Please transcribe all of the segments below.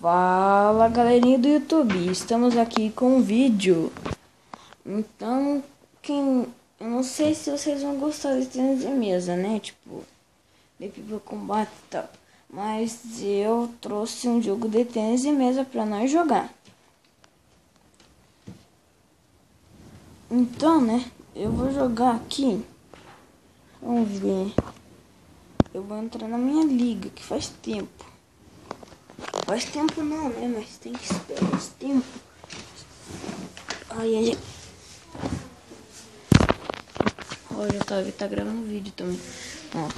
Fala galerinha do YouTube, estamos aqui com um vídeo. Então, eu não sei se vocês vão gostar de tênis de mesa, né? Tipo, de Pipa Combate e tal. Mas eu trouxe um jogo de tênis de mesa pra nós jogar. Então, né? Eu vou jogar aqui. Vamos ver. Eu vou entrar na minha liga, que faz tempo. Faz tempo não, né? Mas tem que esperar esse tempo. Ai, ai, ai. Olha, tá gravando vídeo também. Ó.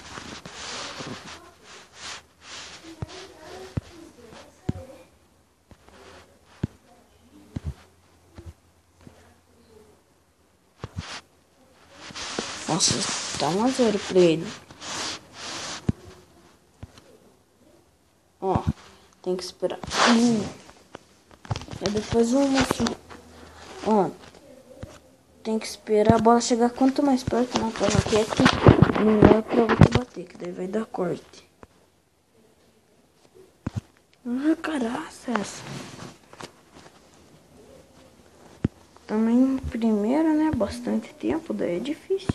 Nossa, tá 1-0 pra ele. Ó, tem que esperar. E depois eu mostro. Ó, tem que esperar a bola chegar quanto mais perto na tua raquete, melhor pra você bater, que daí vai dar corte. Ah, caraca, essa. Também primeira, né? Bastante tempo, daí é difícil.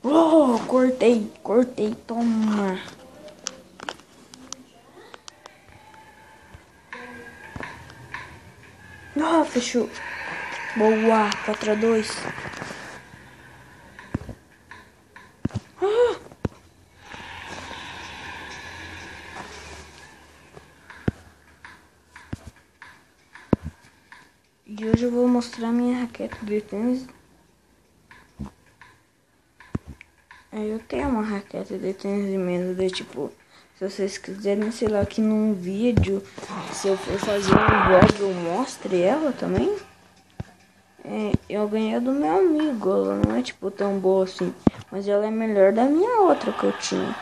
Oh, cortei, toma. Ah, fechou. Boa, 4-2. Ah. E hoje eu vou mostrar minha raquete de tênis. Eu tenho uma raquete de tênis de mesa, de tipo, se vocês quiserem, sei lá, aqui num vídeo, se eu for fazer um vlog, eu mostre ela também. Eu ganhei do meu amigo, ela não é tipo tão boa assim, mas ela é melhor da minha outra que eu tinha.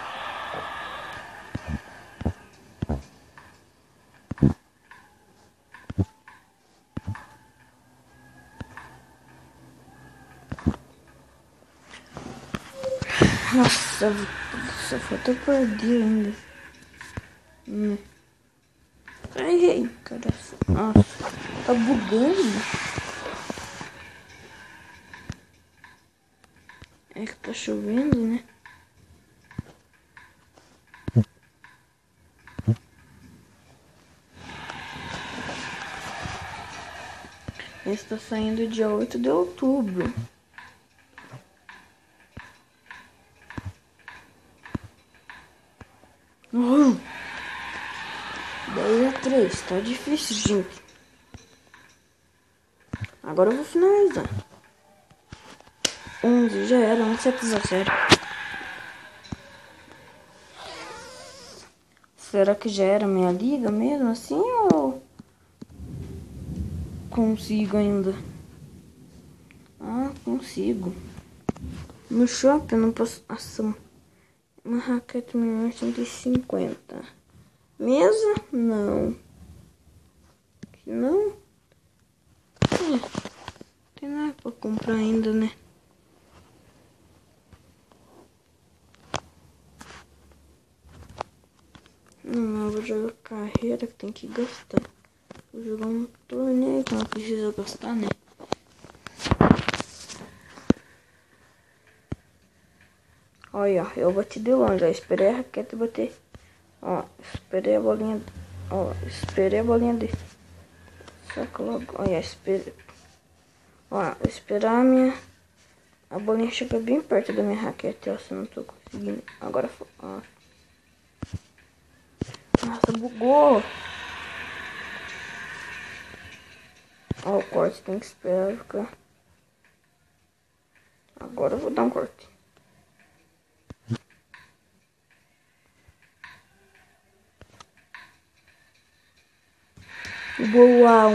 Nossa, só falta eu perder ainda. Ai, cara. Nossa, tá bugando. É que tá chovendo, né? Esse tá saindo dia 8 de outubro. Uhum. 10-3, tá difícil, gente. Agora eu vou finalizar. 11, já era, 1-7-0. Será que já era minha liga mesmo assim ou consigo ainda? Ah, consigo. No shopping eu não posso. Nossa, uma raquete melhor 150. Mesa? Não. Não? Tem nada pra comprar ainda, né? Não, eu vou jogar carreira que tem que gastar. Vou jogar um torneio que não precisa gastar, né? Olha, eu bati de longe, ó, esperei a raquete bater. Ó, esperei a bolinha. Ó, esperei a bolinha de. Saca logo. Olha, esperei. Ó, esperar a bolinha chegar bem perto da minha raquete, ó, se eu não tô conseguindo. Agora foi. Ó. Nossa, bugou. Ó, o corte tem que esperar ficar. Agora eu vou dar um corte. Boa,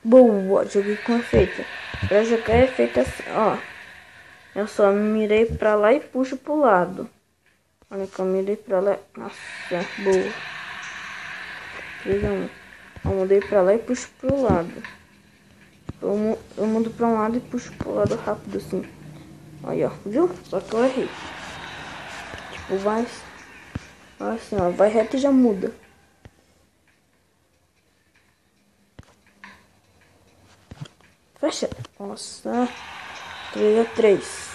Boa, joguei com efeito. Pra jogar efeito assim, ó. Eu só mirei pra lá e puxo pro lado. Olha que eu mirei pra lá. Nossa, boa. 3-1. Eu mudei pra lá e puxo pro lado. Eu mudo pra um lado e puxo pro lado rápido assim. Aí, ó, viu? Só que eu errei. Tipo, vai assim, ó, vai reto e já muda. Fecha. Nossa. 3-3.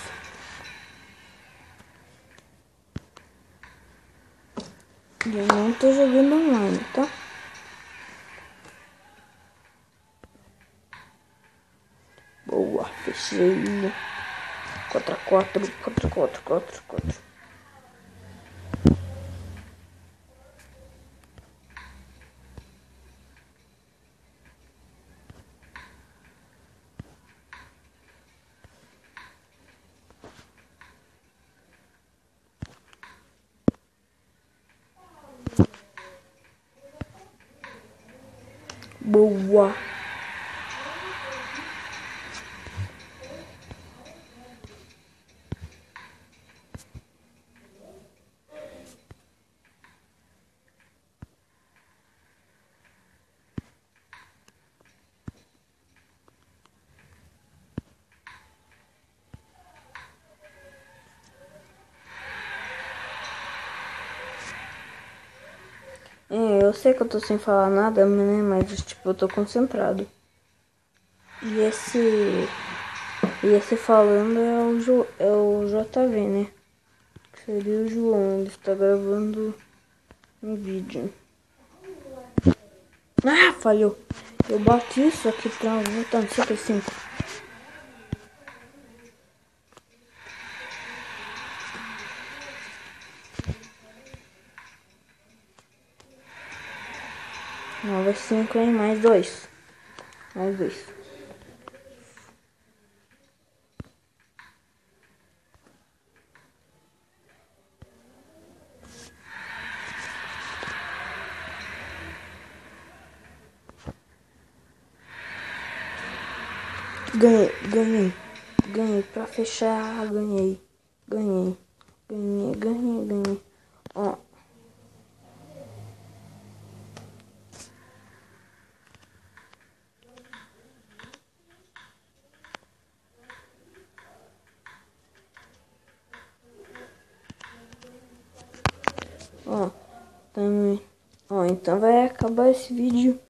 Eu não tô jogando online, tá? Boa, fechei. 4-4, 4-4, 4-4. Boa. Eu sei que eu tô sem falar nada, né? Mas tipo, eu tô concentrado. E esse falando é o JV, né? Que seria o João, ele está gravando um vídeo. Ah, falhou. Eu bati isso aqui pra voltar no 105. Não, vai 5, hein? Mais 2. Mais 2. Ganhei pra fechar, ganhei. Ó. Ó, também. Ó, então vai acabar esse vídeo